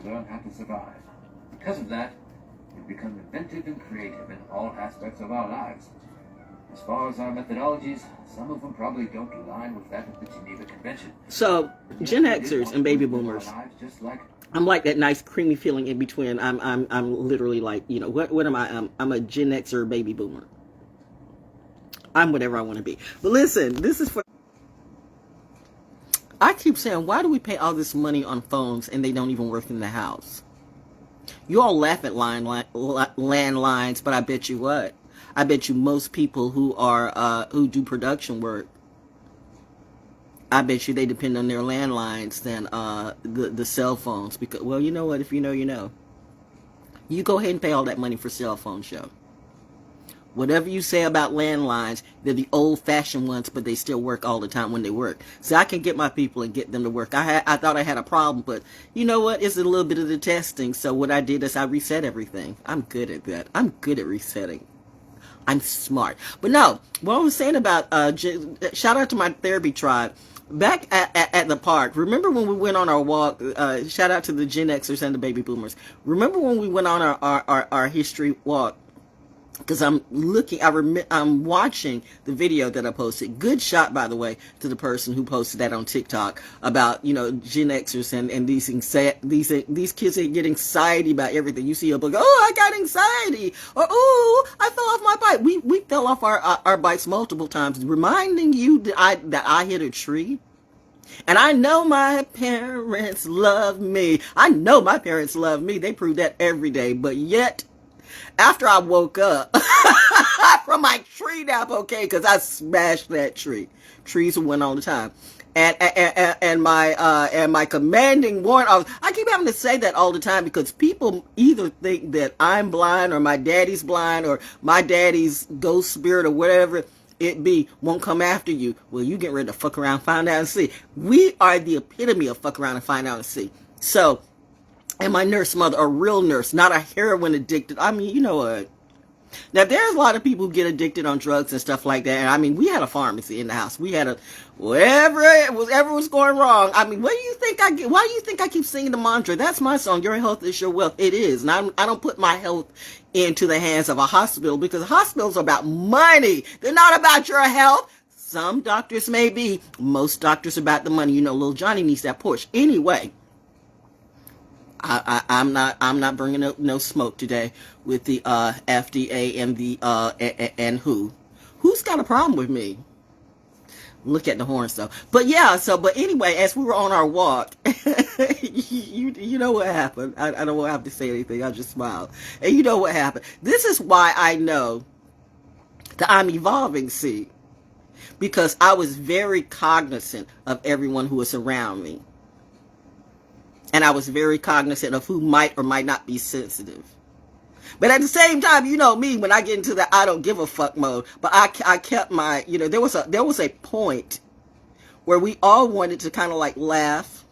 learn how to survive. Because of that, we've become inventive and creative in all aspects of our lives. As far as our methodologies, some of them probably don't align with that of the Geneva Convention. So, Gen Xers and baby boomers, I'm like that nice creamy feeling in between. I'm literally like, you know, what am I? I'm a Gen Xer baby boomer. I'm whatever I want to be. But listen, this is for... I keep saying, why do we pay all this money on phones and they don't even work in the house? You all laugh at landlines, but I bet you what? I bet you most people who are who do production work, I bet you they depend on their landlines than the cell phones. Because, well, you know what? If you know, you know. You go ahead and pay all that money for cell phone show. Whatever you say about landlines, they're the old-fashioned ones, but they still work all the time when they work. So I can get my people and get them to work. I thought I had a problem, but you know what? It's a little bit of the testing. So what I did is I reset everything. I'm good at that. I'm good at resetting. I'm smart. But no, what I was saying about, shout out to my therapy tribe. Back at the park, remember when we went on our walk, shout out to the Gen Xers and the baby boomers. Remember when we went on our history walk? Because I'm watching the video that I posted. Good shot, by the way, to the person who posted that on TikTok about, you know, Gen Xers and these kids that get anxiety about everything. You see a book, oh, I got anxiety, or oh, I fell off my bike. We fell off our bikes multiple times, reminding you that I hit a tree. And I know my parents love me. I know my parents love me. They prove that every day. But yet, after I woke up from my tree nap, okay, because I smashed that tree. Trees went all the time. And my commanding warrant, I keep having to say that all the time because people either think that I'm blind or my daddy's blind or my daddy's ghost spirit or whatever it be won't come after you. Well, you get ready to fuck around, find out and see. We are the epitome of fuck around and find out and see. So, and my nurse mother, a real nurse, not a heroin addicted. I mean, you know what? Now, there's a lot of people who get addicted on drugs and stuff like that. And I mean, we had a pharmacy in the house. We had whatever was going wrong. I mean, what do you think why do you think I keep singing the mantra? That's my song. Your health is your wealth. It is. And I don't put my health into the hands of a hospital because hospitals are about money. They're not about your health. Some doctors may be. Most doctors are about the money. You know, little Johnny needs that Porsche. Anyway. I'm not bringing up no smoke today with the FDA and the and who's got a problem with me. Look at the horns though. But yeah, but anyway, as we were on our walk, you know what happened. I don't have to say anything. I just smiled. And you know what happened. This is why I know that I'm evolving. See, because I was very cognizant of everyone who was around me. And I was very cognizant of who might or might not be sensitive. But at the same time, you know me, when I get into the I don't give a fuck mode, but I kept my, you know, there was a point where we all wanted to kind of like laugh,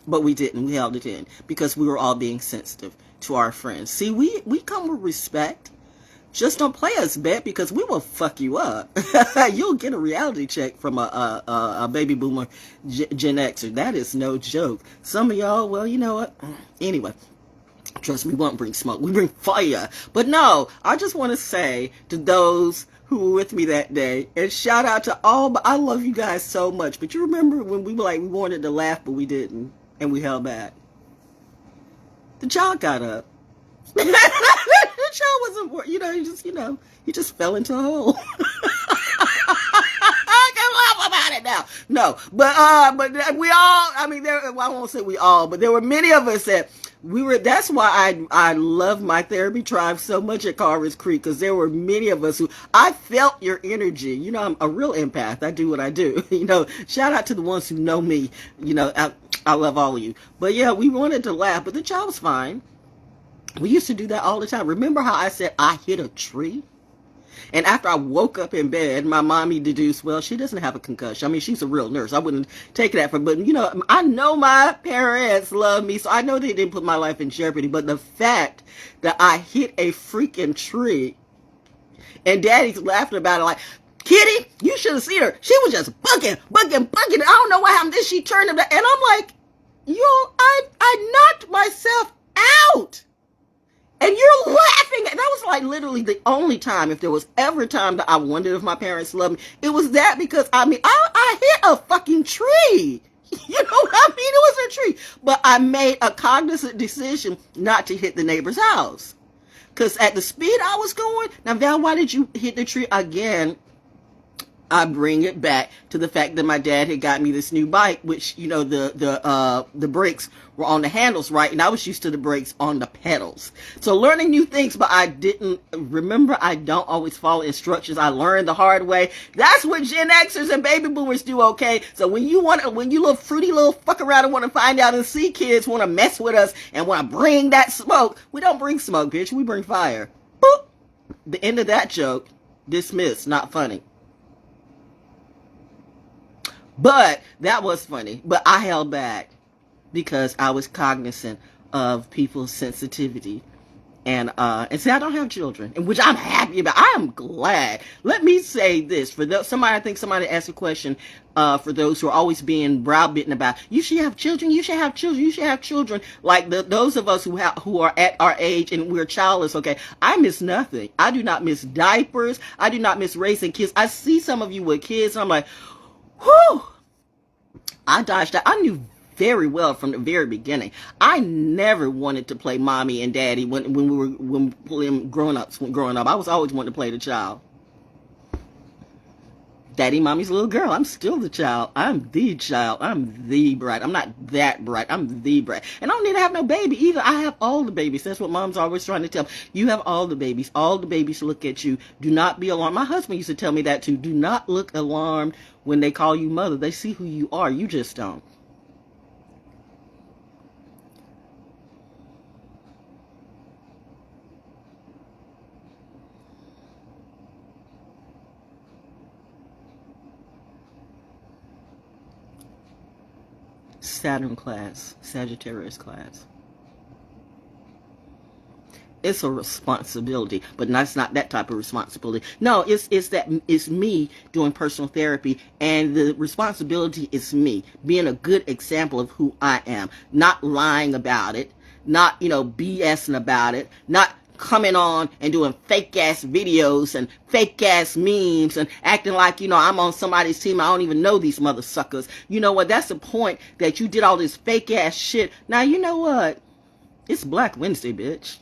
but we didn't. We held it in because we were all being sensitive to our friends. See, we come with respect. Just don't play us, bet, because we will fuck you up. You'll get a reality check from a baby boomer Gen Xer. That is no joke. Some of y'all, well, you know what? Anyway, trust me, we won't bring smoke. We bring fire. But no, I just want to say to those who were with me that day, and shout out to all, I love you guys so much. But you remember when we were like, we wanted to laugh, but we didn't, and we held back. The child got up. The child wasn't, you know, he just fell into a hole. I can laugh about it now. No, but we all, I mean, I won't say we all, but there were many of us that that's why I love my therapy tribe so much at Carver's Creek, because there were many of us who, I felt your energy. You know, I'm a real empath. I do what I do. You know, shout out to the ones who know me. You know, I love all of you. But yeah, we wanted to laugh, but the child was fine. We used to do that all the time. Remember how I said I hit a tree? And after I woke up in bed, my mommy deduced, well, she doesn't have a concussion. I mean, she's a real nurse. I wouldn't take that from, but you know, I know my parents love me, so I know they didn't put my life in jeopardy. But the fact that I hit a freaking tree, and Daddy's laughing about it like, Kitty, you should have seen her. She was just bucking. I don't know what happened. Then she turned him, and I'm like, I knocked myself out. And you're laughing. That was like literally the only time, if there was ever a time that I wondered if my parents loved me, it was that, because I hit a fucking tree. You know what I mean? It was a tree. But I made a cognizant decision not to hit the neighbor's house. Because at the speed I was going, now Val, why did you hit the tree again? I bring it back to the fact that my dad had got me this new bike, which, you know, the brakes were on the handles, right? And I was used to the brakes on the pedals. So learning new things, but I don't always follow instructions. I learned the hard way. That's what Gen Xers and baby boomers do, okay? So when you little fruity little fuck around and want to find out and see kids want to mess with us and want to bring that smoke, we don't bring smoke, bitch. We bring fire. Boop. The end of that joke. Dismissed. Not funny. But that was funny. But I held back because I was cognizant of people's sensitivity. And see, I don't have children, and which I'm happy about. I am glad. Let me say this for I think somebody asked a question. For those who are always being browbeaten about, you should have children, you should have children, you should have children. Like those of us who are at our age and we're childless. Okay, I miss nothing. I do not miss diapers. I do not miss raising kids. I see some of you with kids, and I'm like, whew, I dodged that. I knew very well from the very beginning. I never wanted to play mommy and daddy when we were growing up. I was always wanting to play the child. Daddy, mommy's little girl. I'm still the child. I'm the child. I'm the brat. I'm not that brat. I'm the brat. And I don't need to have no baby either. I have all the babies. That's what mom's always trying to tell me. You have all the babies. All the babies look at you. Do not be alarmed. My husband used to tell me that too. Do not look alarmed when they call you mother. They see who you are. You just don't. Saturn class, Sagittarius class. It's a responsibility, but it's not that type of responsibility. No, it's me doing personal therapy, and the responsibility is me being a good example of who I am, not lying about it, not, BSing about it, not coming on and doing fake ass videos and fake ass memes and acting like, I'm on somebody's team. I don't even know these mother suckers. You know what? That's the point, that you did all this fake ass shit. Now, you know what? It's Black Wednesday, bitch.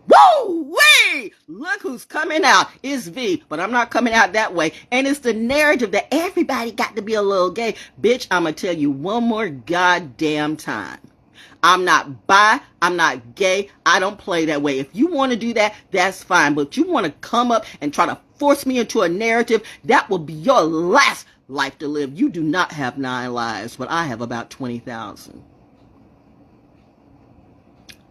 Woo! Wee! Look who's coming out. It's V, but I'm not coming out that way. And it's the narrative that everybody got to be a little gay. Bitch, I'm going to tell you one more goddamn time. I'm not bi, I'm not gay, I don't play that way. If you want to do that, that's fine. But you want to come up and try to force me into a narrative, that will be your last life to live. You do not have 9 lives, but I have about 20,000.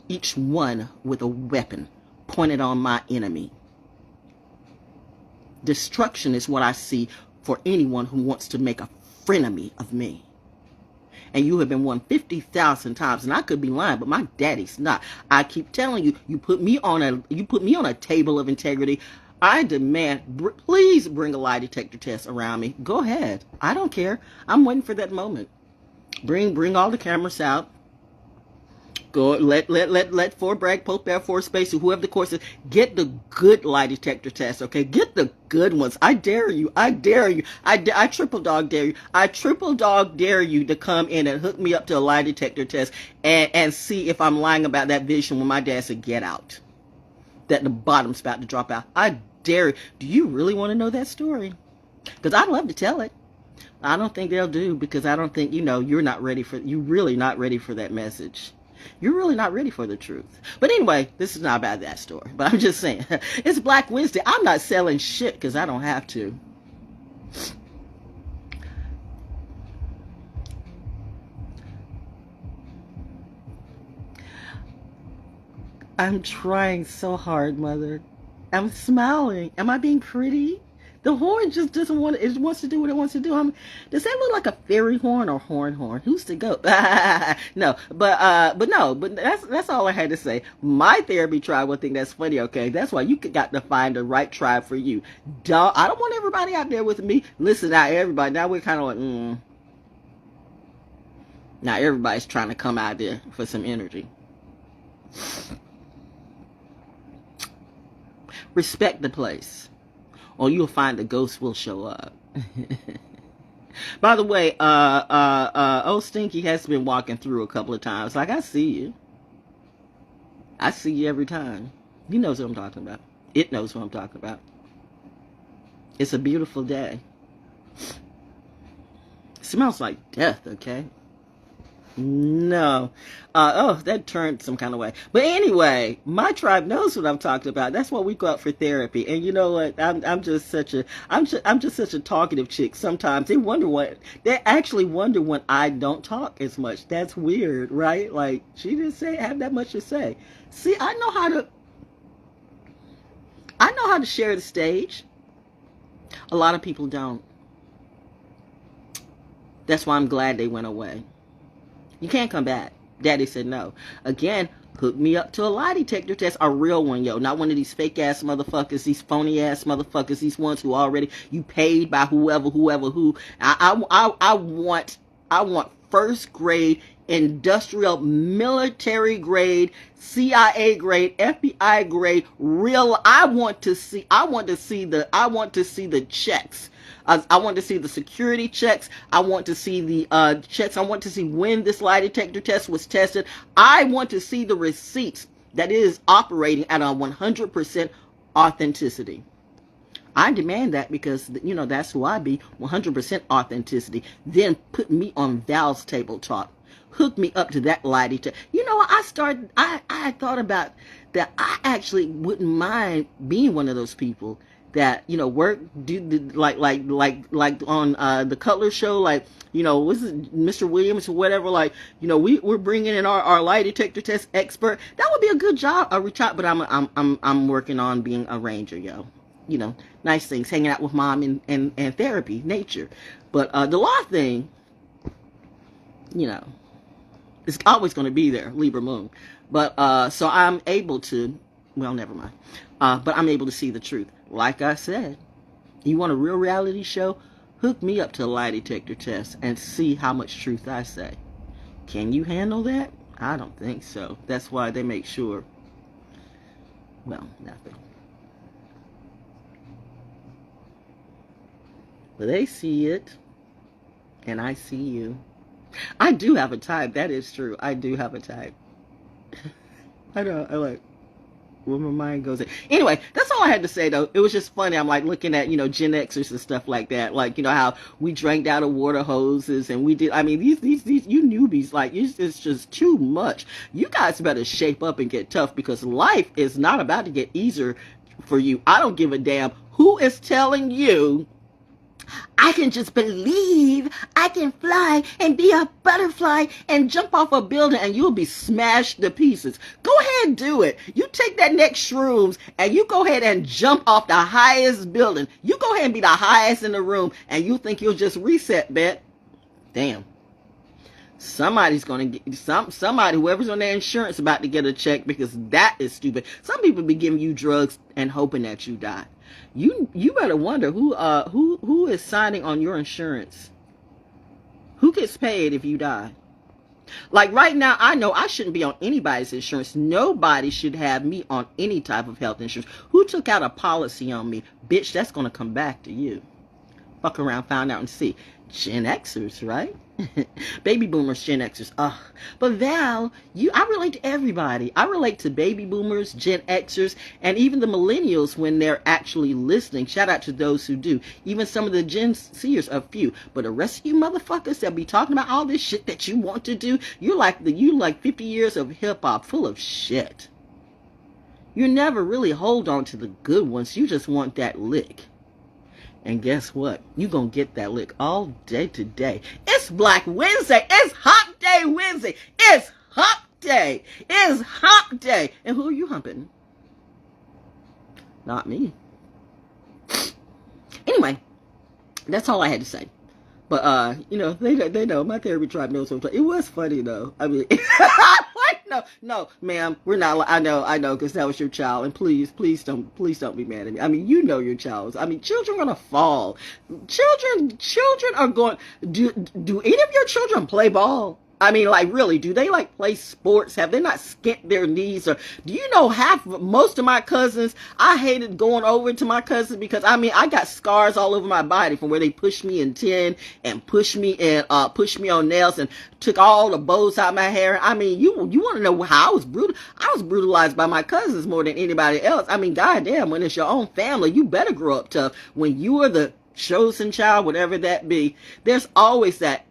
Each one with a weapon pointed on my enemy. Destruction is what I see for anyone who wants to make a frenemy of me. And you have been won 50,000 times, and I could be lying, but my daddy's not. I keep telling you, you put me on a table of integrity. I demand, please bring a lie detector test around me. Go ahead. I don't care. I'm waiting for that moment. Bring all the cameras out. Go let Fort Bragg, Pope Air Force Base, or whoever the course is, get the good lie detector test, okay? Get the good ones. I dare you. I dare you. I triple dog dare you. I triple dog dare you to come in and hook me up to a lie detector test and see if I'm lying about that vision when my dad said, get out. That the bottom's about to drop out. I dare you. Do you really want to know that story? Because I'd love to tell it. I don't think they'll do, because I don't think, you're really not ready for that message. You're really not ready for the truth. But anyway, this is not about that story. But I'm just saying, it's Black Wednesday. I'm not selling shit because I don't have to. I'm trying so hard, Mother. I'm smiling. Am I being pretty? The horn just doesn't want it. It wants to do what it wants to do. Does that look like a fairy horn or horn? Who's the goat? No, but that's all I had to say. My therapy tribe will think that's funny. Okay, that's why you got to find the right tribe for you. I don't want everybody out there with me. Listen out, everybody. Now we're kind of like, Now everybody's trying to come out there for some energy. Respect the place, or you'll find the ghost will show up. By the way, old Stinky has been walking through a couple of times. Like, I see you. I see you every time. He knows what I'm talking about. It knows what I'm talking about. It's a beautiful day. It smells like death, okay? No. Oh, that turned some kind of way. But anyway, my tribe knows what I'm talking about. That's why we go out for therapy. And you know what? I'm just such a talkative chick. Sometimes they actually wonder when I don't talk as much. That's weird, right? Like, she didn't have that much to say. See, I know how to share the stage. A lot of people don't. That's why I'm glad they went away. You can't come back. Daddy said no. Again, hook me up to a lie detector test. A real one, yo. Not one of these fake ass motherfuckers, these phony ass motherfuckers, these ones who already you paid by whoever who. I want first grade, industrial, military grade, CIA grade, FBI grade, real. I want to see the checks. I want to see the security checks. I want to see the checks. I want to see when this lie detector test was tested. I want to see the receipts that it is operating at a 100% authenticity. I demand that because, you know, that's who I be, 100% authenticity. Then put me on Val's Table Talk. Hook me up to that lie detector. You know, I thought about that. I actually wouldn't mind being one of those people that, you know, like on the Cutler show, like, you know, was it Mr. Williams or whatever, like, you know, we're bringing in our lie detector test expert. That would be a good job, but I'm working on being a ranger, yo. You know, nice things, hanging out with mom and therapy, nature. But the law thing, you know, it's always going to be there, Libra moon. But so I'm able to, well, never mind. But I'm able to see the truth. Like I said, you want a real reality show? Hook me up to a lie detector test and see how much truth I say. Can you handle that? I don't think so. That's why they make sure. Well, nothing. But they see it, and I see you. I do have a type. That is true. I do have a type. I know. I like where my mind goes. Anyway, that's all I had to say, though. It was just funny. I'm like looking at, you know, Gen Xers and stuff like that. Like, you know, how we drank out of water hoses and we did. I mean, these you newbies, like, it's just too much. You guys better shape up and get tough because life is not about to get easier for you. I don't give a damn who is telling you I can just believe I can fly and be a butterfly and jump off a building and you'll be smashed to pieces. Go ahead and do it. You take that next shrooms and you go ahead and jump off the highest building. You go ahead and be the highest in the room and you think you'll just reset, bet. Damn. Somebody's going to get somebody, whoever's on their insurance, about to get a check because that is stupid. Some people be giving you drugs and hoping that you die. You better wonder who is signing on your insurance. Who gets paid if you die? Like right now, I know I shouldn't be on anybody's insurance. Nobody should have me on any type of health insurance. Who took out a policy on me? Bitch, that's going to come back to you. Fuck around, find out and see. Gen Xers, right? Baby boomers, Gen Xers. Ugh. But Val, I relate to everybody. I relate to baby boomers, Gen Xers, and even the millennials when they're actually listening. Shout out to those who do. Even some of the Gen Zers, a few. But the rest of you motherfuckers that be talking about all this shit that you want to do, you like 50 years of hip hop full of shit. You never really hold on to the good ones. You just want that lick. And guess what? You gonna get that lick all day today. It's Black Wednesday. It's Hump Day Wednesday. It's Hump Day. It's Hump Day. And who are you humping? Not me. Anyway, that's all I had to say. But you know, they know my therapy tribe knows what I'm talking. It was funny though. I mean, no, ma'am, we're not. I know, because that was your child, and please don't be mad at me. I mean, you know your child. I mean, children are gonna fall. Children are going. Do any of your children play ball? I mean, like, really, do they like play sports? Have they not skint their knees? Or do you know most of my cousins, I hated going over to my cousins because I mean, I got scars all over my body from where they pushed me in 10 and pushed me on nails and took all the bows out of my hair. I mean, you want to know how I was brutal? I was brutalized by my cousins more than anybody else. I mean, goddamn, when it's your own family, you better grow up tough. When you are the chosen child, whatever that be, there's always that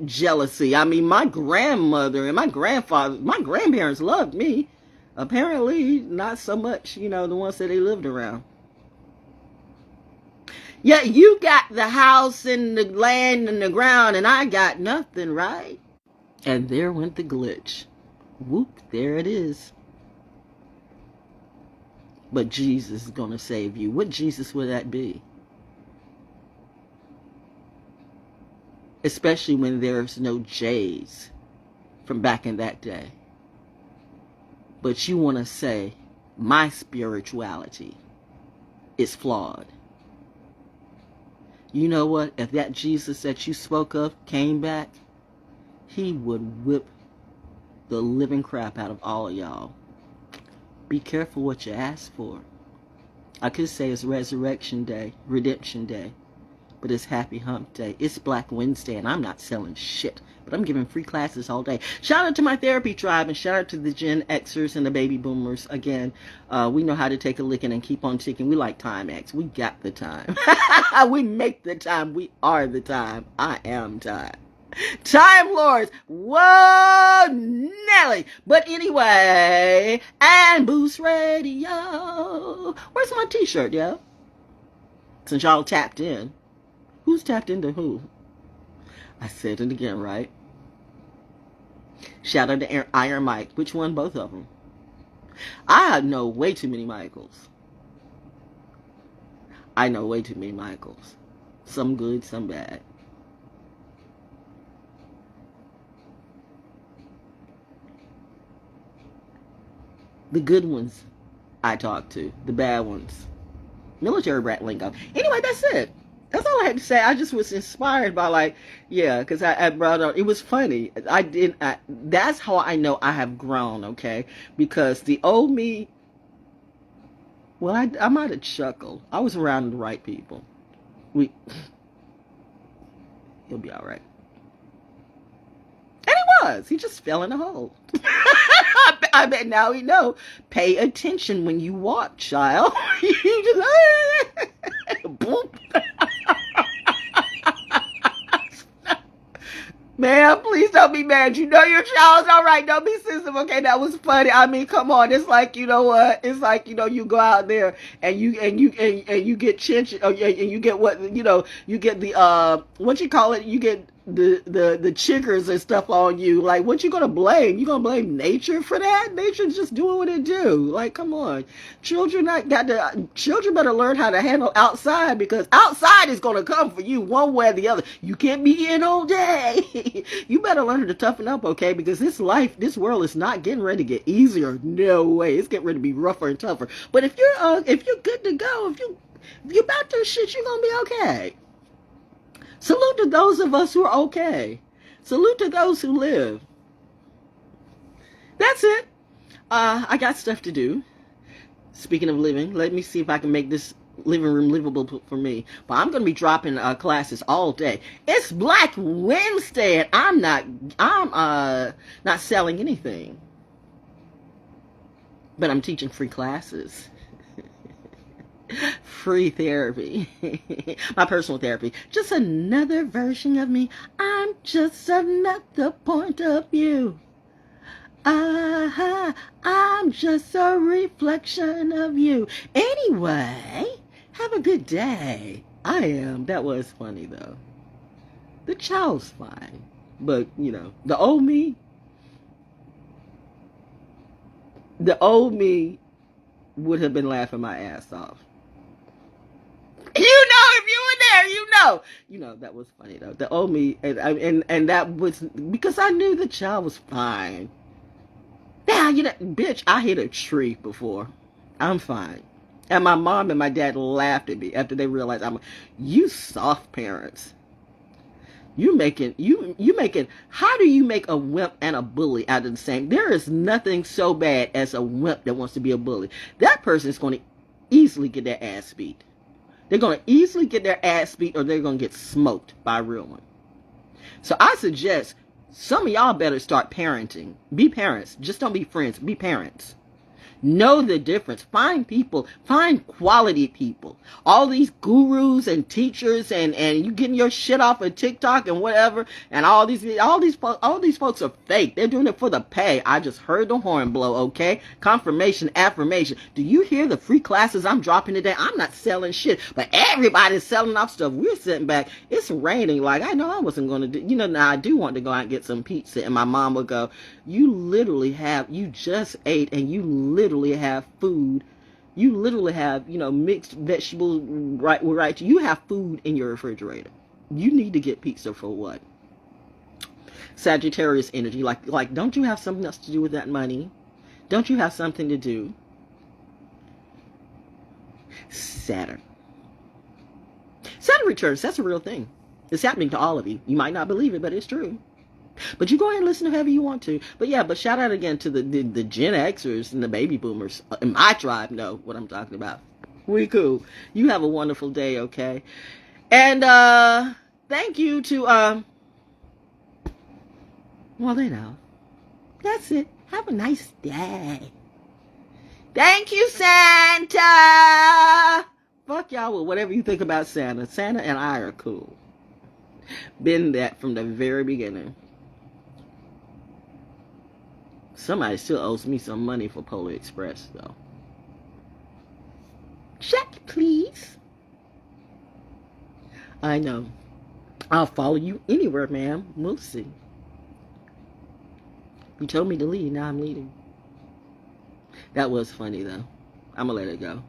jealousy. I mean, my grandmother and my grandfather, my grandparents loved me. Apparently, not so much, the ones that they lived around. Yeah, you got the house and the land and the ground, and I got nothing, right? And there went the glitch. Whoop, there it is. But Jesus is going to save you. What Jesus would that be? Especially when there's no J's from back in that day. But you want to say, my spirituality is flawed. You know what? If that Jesus that you spoke of came back, he would whip the living crap out of all of y'all. Be careful what you ask for. I could say it's Resurrection Day, Redemption Day. But it's Happy Hump Day. It's Black Wednesday, and I'm not selling shit. But I'm giving free classes all day. Shout out to my therapy tribe, and shout out to the Gen Xers and the baby boomers. Again, we know how to take a licking and keep on ticking. We like Timex. We got the time. We make the time. We are the time. I am time. Time Lords. Whoa, Nelly. But anyway, and Boost Radio. Where's my t-shirt, yo? Since y'all tapped in. Who's tapped into who? I said it again, right? Shout out to Iron Mike. Which one? Both of them. I know way too many Michaels. I know way too many Michaels. Some good, some bad. The good ones I talk to. The bad ones. Military brat lingo. Anyway, that's it. That's all I had to say. I just was inspired by because I brought up, it was funny. That's how I know I have grown, okay? Because the old me, well, I might have chuckled. I was around the right people. He'll be all right. And he was. He just fell in a hole. I bet now he know. Pay attention when you walk, child. You just, boop. Man, please don't be mad. You know your child's all right. Don't be sensitive. Okay, that was funny. I mean, come on. It's like, you know what? It's like, you go out there and you get chinch, and you get what, you get the what you call it? You get the chiggers and stuff on you. Like, what you gonna blame? You gonna blame nature for that? Nature's just doing what it do. Like, come on. Children better learn how to handle outside, because outside is gonna come for you one way or the other. You can't be in all day. You better learn to toughen up, okay? Because this world is not getting ready to get easier. No way. It's getting ready to be rougher and tougher. But if you're good to go, if you about to shit, you're gonna be okay. Salute to those of us who are okay. Salute to those who live. That's it. I got stuff to do. Speaking of living, let me see if I can make this living room livable for me. But I'm going to be dropping classes all day. It's Black Wednesday, and I'm not selling anything. But I'm teaching free classes. Free therapy. My personal therapy. Just another version of me. I'm just another point of view. I'm just a reflection of you. Anyway, have a good day. I am. That was funny, though. The child's fine. But, the old me would have been laughing my ass off. If you were there, that was funny though. The old me, and that was because I knew the child was fine. Yeah, bitch, I hit a tree before. I'm fine. And my mom and my dad laughed at me after they realized you soft parents. How do you make a wimp and a bully out of the same? There is nothing so bad as a wimp that wants to be a bully. That person is going to easily get their ass beat. They're going to easily get their ass beat, or they're going to get smoked by a real one. So I suggest some of y'all better start parenting. Be parents. Just don't be friends. Be parents. Know the difference. Find people. Find quality people. All these gurus and teachers and you getting your shit off of TikTok and whatever. And all these folks are fake. They're doing it for the pay. I just heard the horn blow. Okay, confirmation, affirmation. Do you hear the free classes I'm dropping today? I'm not selling shit, but everybody's selling off stuff. We're sitting back. It's raining. Like, I know I wasn't going to do. Now I do want to go out and get some pizza, and my mom would go, you just ate, and you literally have food. You literally have, mixed vegetables, right? You have food in your refrigerator. You need to get pizza for what? Sagittarius energy. Like, don't you have something else to do with that money? Don't you have something to do? Saturn returns. That's a real thing. It's happening to all of you. You might not believe it, but it's true. But you go ahead and listen to whoever you want to. But shout out again to the Gen Xers and the baby boomers. In my tribe know what I'm talking about. We cool. You have a wonderful day, okay? And thank you to well, they know. That's it. Have a nice day. Thank you, Santa. Fuck y'all with whatever you think about Santa. Santa and I are cool. Been that from the very beginning. Somebody still owes me some money for Polar Express, though. Check, please. I know. I'll follow you anywhere, ma'am. We'll see. You told me to leave. Now I'm leaving. That was funny, though. I'm going to let it go.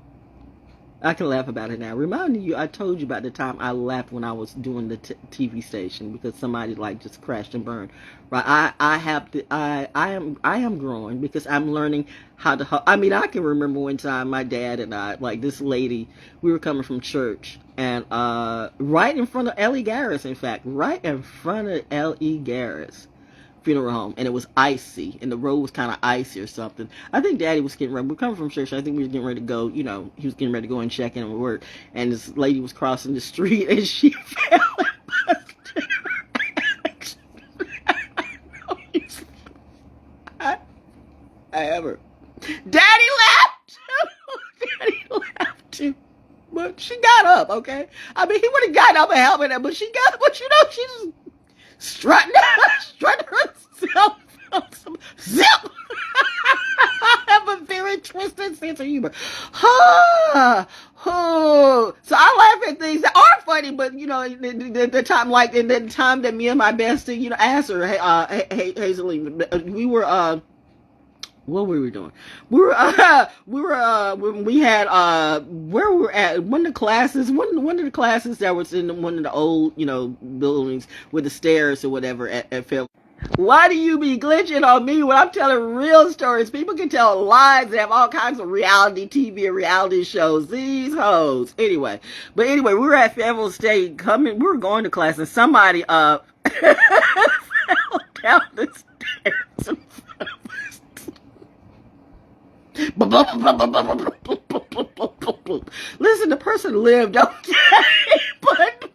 I can laugh about it now. Reminding you, I told you about the time I laughed when I was doing the TV station because somebody just crashed and burned. Right? I am growing because I'm learning how to. I can remember one time my dad and I, this lady, we were coming from church and right in front of Ellie Garris, in fact, right in front of Ellie Garris funeral home, and it was icy, and the road was kind of icy or something. I think Daddy was getting ready. We're coming from church. I think we were getting ready to go. He was getting ready to go and check in and work. And this lady was crossing the street, and she fell and busted her. I ever. Daddy laughed. Daddy laughed too. But she got up. Okay. He would have got up and helped her, but she got. But she just strutting herself. Zip! I have a very twisted sense of humor. So I laugh at things that are funny, but the time, in the time that me and my bestie, asked her, hey, Hazeline, we were what were we doing? We were when we had where we were at one of the classes that was in one of the old buildings with the stairs or whatever at Phil. Why do you be glitching on me when I'm telling real stories? People can tell lies and have all kinds of reality TV and reality shows. These hoes. Anyway, we were at Fayetteville State we were going to class and somebody fell down the stairs in front of us. Listen, the person lived, okay? But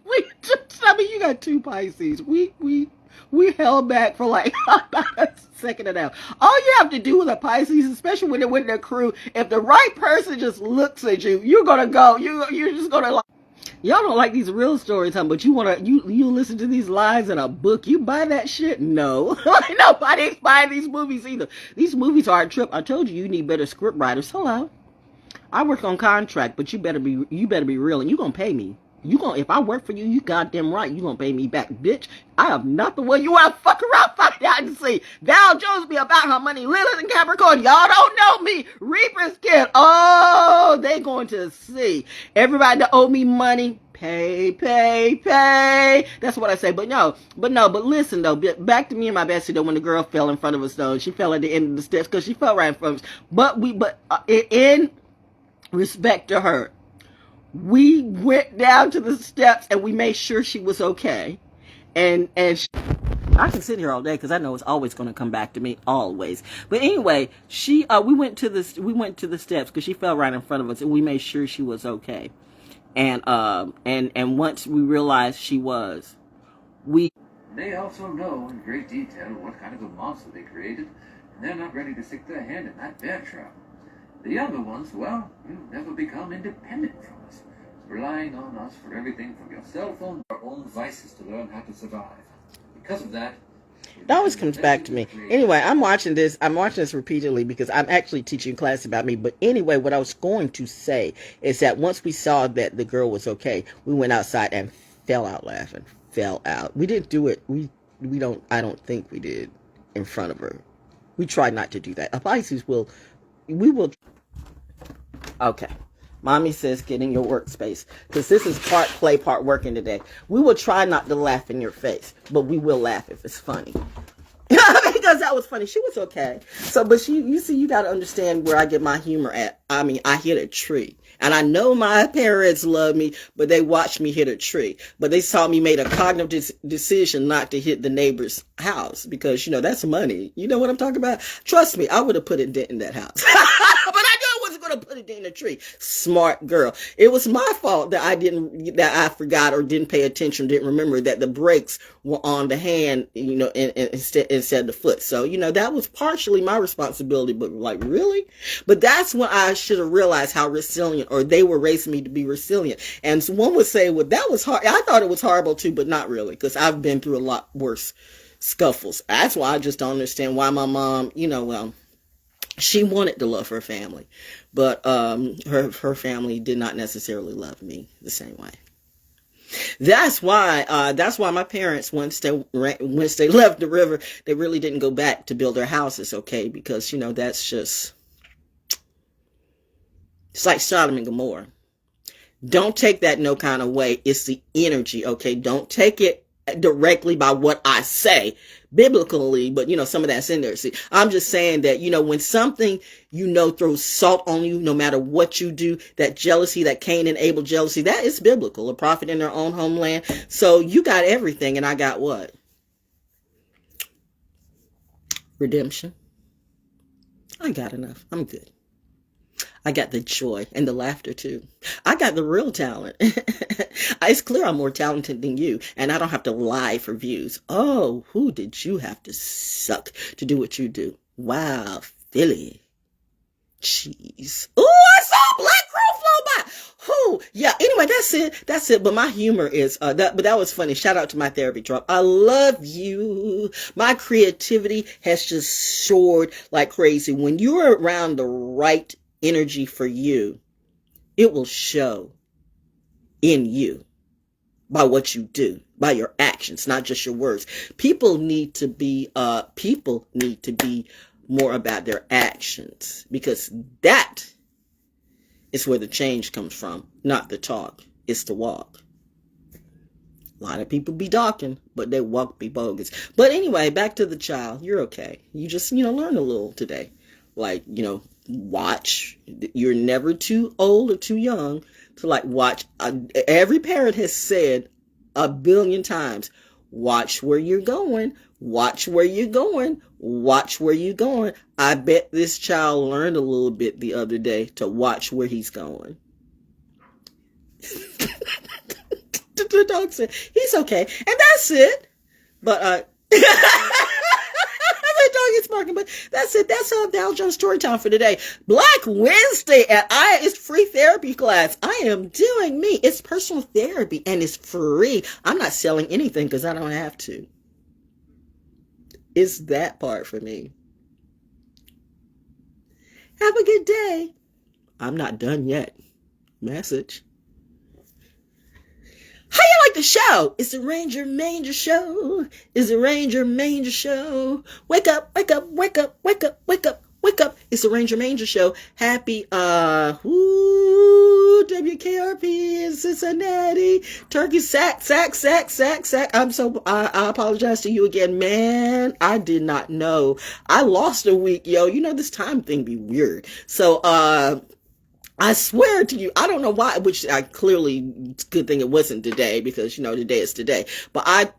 you got two Pisces. We held back for about a second and a half. All you have to do with a Pisces, especially when they're with their crew, if the right person just looks at you, you're gonna go. You're just gonna y'all don't like these real stories, huh? But you listen to these lies in a book. You buy that shit? No. Nobody's buying these movies either. These movies are a trip. I told you need better script writers. Hello. I work on contract, but you better be real and you gonna pay me. If I work for you, you goddamn right, you gonna pay me back, bitch. I am not the one you wanna fuck around, find out and see. Val Jones be about her money. Lilith and Capricorn, y'all don't know me. Reaper's kid, oh, they going to see. Everybody that owe me money, pay. That's what I say. But listen though, back to me and my bestie though, when the girl fell in front of us though, she fell at the end of the steps because she fell right in front of us. But in respect to her, we went down to the steps and we made sure she was okay. and I can sit here all day because I know it's always going to come back to me, always. But anyway, we went to the steps because she fell right in front of us, and we made sure she was okay. And once we realized she was, we. They also know in great detail what kind of a monster they created, and they're not ready to stick their hand in that bear trap. The younger ones, well, you'll never become independent from us, relying on us for everything from your cell phone to our own vices to learn how to survive. Because of that, it always comes back to me. Anyway, I'm watching this repeatedly because I'm actually teaching class about me. But anyway, what I was going to say is that once we saw that the girl was okay, we went outside and fell out laughing. Fell out. We didn't do it. I don't think we did in front of her. We tried not to do that. A Pisces will. Okay. Mommy says get in your workspace because this is part play, part working today. We will try not to laugh in your face, but we will laugh if it's funny. Because that was funny. She was okay. So, but you see, you got to understand where I get my humor at. I mean, I hit a tree. And I know my parents love me, but they watched me hit a tree. But they saw me made a cognitive decision not to hit the neighbor's house because, that's money. You know what I'm talking about? Trust me, I would have put a dent in that house. But I knew I wasn't going to put a dent in a tree. Smart girl. It was my fault that I forgot or didn't pay attention, didn't remember that the brakes were on the hand, instead of the foot. So, that was partially my responsibility, but like, really? But that's when I should have realized how resilient, or they were raising me to be resilient. And so one would say, well, that was hard. I thought it was horrible too, but not really, because I've been through a lot worse scuffles. That's why I just don't understand why my mom, she wanted to love her family, but her family did not necessarily love me the same way. That's why my parents, once they left the river, they really didn't go back to build their houses, okay? Because, that's just, it's like Sodom and Gomorrah. Don't take that no kind of way. It's the energy, okay? Don't take it directly by what I say biblically, but some of that's in there. See, I'm just saying that, when something, throws salt on you, no matter what you do, that jealousy, that Cain and Abel jealousy, that is biblical, a prophet in their own homeland. So you got everything, and I got what? Redemption. I got enough. I'm good. I got the joy and the laughter too. I got the real talent. It's clear I'm more talented than you, and I don't have to lie for views. Oh, who did you have to suck to do what you do? Wow, Philly. Jeez. Oh, I saw a black crow flow by. Who? Yeah, anyway, that's it. But my humor is, but that was funny. Shout out to my therapy drop. I love you. My creativity has just soared like crazy. When you're around the right energy for you, it will show in you by what you do, by your actions, not just your words. People need to be more about their actions, because that is where the change comes from, not the talk. It's the walk. A lot of people be talking, but they walk be bogus. But anyway, back to the child. You're okay. You just, learn a little today. Like, watch. You're never too old or too young to watch. Every parent has said 1 billion times, watch where you're going. Watch where you're going. Watch where you're going. I bet this child learned a little bit the other day to watch where he's going. The dog said, he's okay. And that's it. But, it's barking, but that's it. That's our Dow Jones story time for today. Black Wednesday it's free therapy class. I am doing me. It's personal therapy and it's free. I'm not selling anything because I don't have to. It's that part for me. Have a good day. I'm not done yet. Message. How you like the show? It's the Ranger Manger Show. It's the Ranger Manger Show. Wake up, wake up, wake up, wake up, wake up, wake up. It's the Ranger Manger Show. Happy, WKRP in Cincinnati. Turkey sack. I apologize to you again, man. I did not know. I lost a week, yo. This time thing be weird. So, I swear to you, I don't know why, which I clearly, it's a good thing it wasn't today because, today is today. But I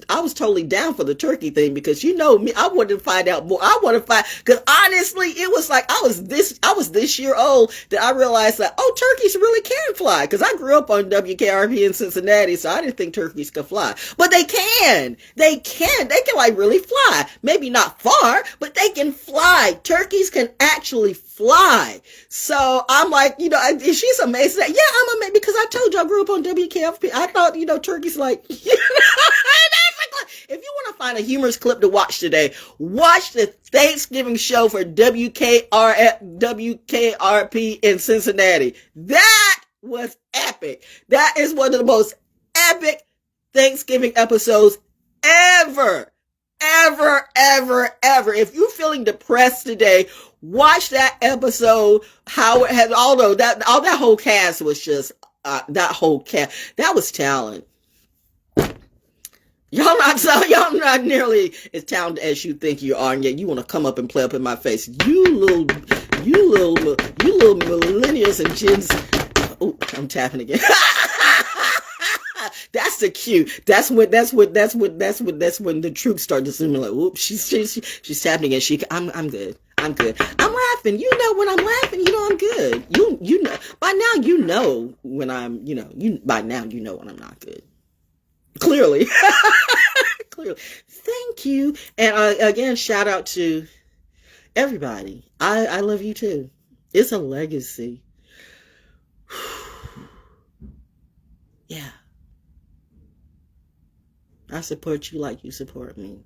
was totally down for the turkey thing because you know me, I wanted to find out more. I want to because honestly, it was like I was this year old that I realized that, oh, turkeys really can fly. Because I grew up on WKRP in Cincinnati, so I didn't think turkeys could fly. But they can. They can like really fly. Maybe not far, but they can fly. Turkeys can actually fly. So I'm like, she's amazed. Yeah, I'm amazed because I told you I grew up on WKFP. I thought, turkeys like, if you want to find a humorous clip to watch today, watch the Thanksgiving show for WKRP in Cincinnati. That was epic. That is one of the most epic Thanksgiving episodes ever. Ever. If you're feeling depressed today, watch that episode. How it had, although that whole cast was just that was talent. Y'all not nearly as talented as you think you are, and yet you want to come up and play up in my face. You little millennials and gens. Oh, I'm tapping again. That's the cue. That's when the troops start to zoom in like, oops, she's tapping again. I'm good. I'm laughing. When I'm laughing, I'm good. You know by now when I'm by now when I'm not good. Clearly. Clearly. Thank you. And again, shout out to everybody. I love you too. It's a legacy. Yeah. I support you like you support me.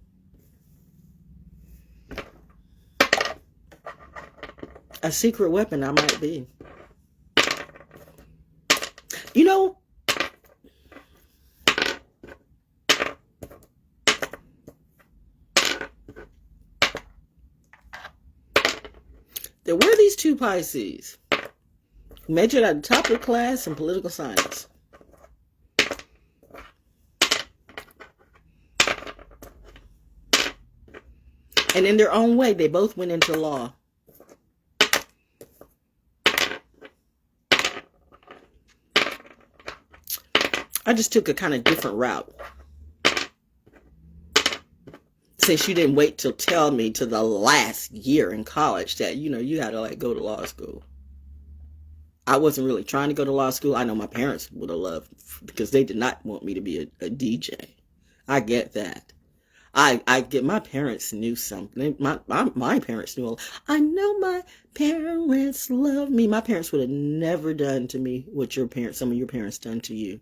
A secret weapon I might be. There were these two Pisces who majored at the top of the class in political science. And in their own way, they both went into law. I just took a kind of different route. Since you didn't wait till tell me to the last year in college that, you had to go to law school. I wasn't really trying to go to law school. I know my parents would have loved because they did not want me to be a DJ. I get that. I get my parents knew something. My parents knew. I know my parents love me. My parents would have never done to me what some of your parents done to you.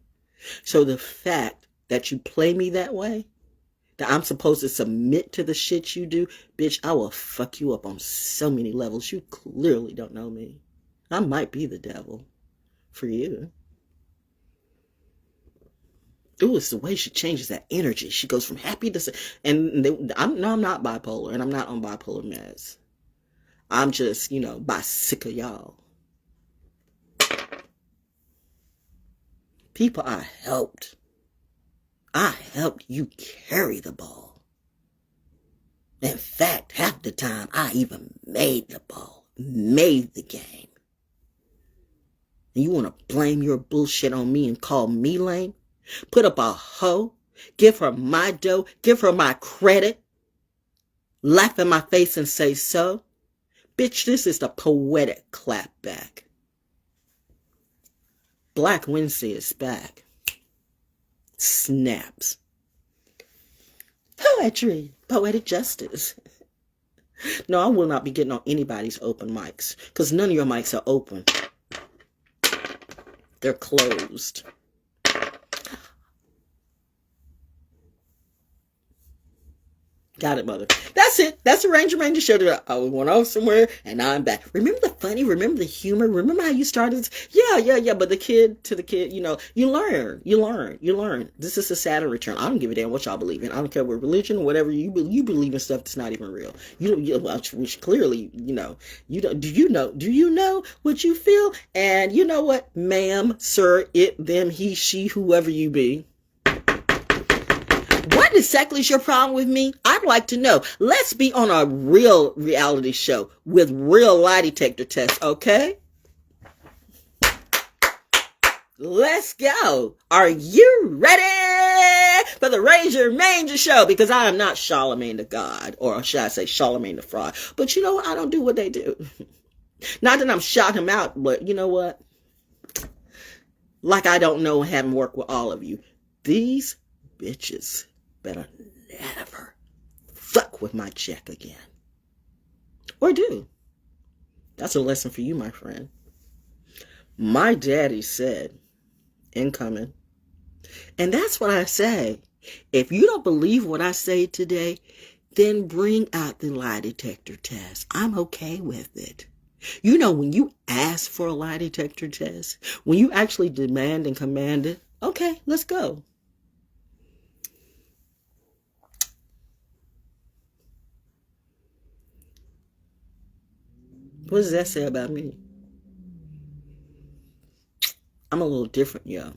So the fact that you play me that way, that I'm supposed to submit to the shit you do, bitch, I will fuck you up on so many levels. You clearly don't know me. I might be the devil for you. Ooh, it's the way she changes that energy. She goes from happy to I'm not bipolar, and I'm not on bipolar meds. I'm just, by sick of y'all. People I helped you carry the ball. In fact, half the time I even made the ball, made the game. And you want to blame your bullshit on me and call me lame? Put up a hoe, give her my dough, give her my credit, laugh in my face and say so? Bitch, this is the poetic clapback. Black Wednesday is back. Snaps. Poetry, poetic justice. No, I will not be getting on anybody's open mics because none of your mics are open. They're closed. Got it, mother. That's it. That's the Ranger show that I went off somewhere and now I'm back. Remember the funny? Remember the humor? Remember how you started? Yeah. But the kid, you learn. This is a Saturn return. I don't give a damn what y'all believe in. I don't care what religion, whatever you believe in stuff that's not even real. Which clearly, you don't. Do you know what you feel? And you know what, ma'am, sir, it, them, he, she, whoever you be. What exactly is your problem with me? I'd like to know. Let's be on a real reality show with real lie detector tests, okay? Let's go. Are you ready for the Raise Your Manger show? Because I am not Charlemagne the God, or should I say Charlemagne the fraud. But you know what? I don't do what they do. Not that I'm shouting him out, but you know what? Like I don't know and haven't worked with all of you. These bitches better never fuck with my check again. Or do. That's a lesson for you, my friend. My daddy said, incoming. And that's what I say. If you don't believe what I say today, then bring out the lie detector test. I'm okay with it. You know, when you ask for a lie detector test, when you actually demand and command it, okay, let's go. What does that say about me? I'm a little different, yo.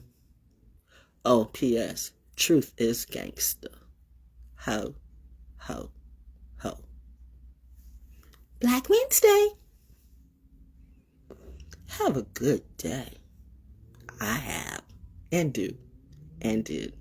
Oh, P.S. Truth is gangster. Ho, ho, ho. Black Wednesday. Have a good day. I have, and do, and did.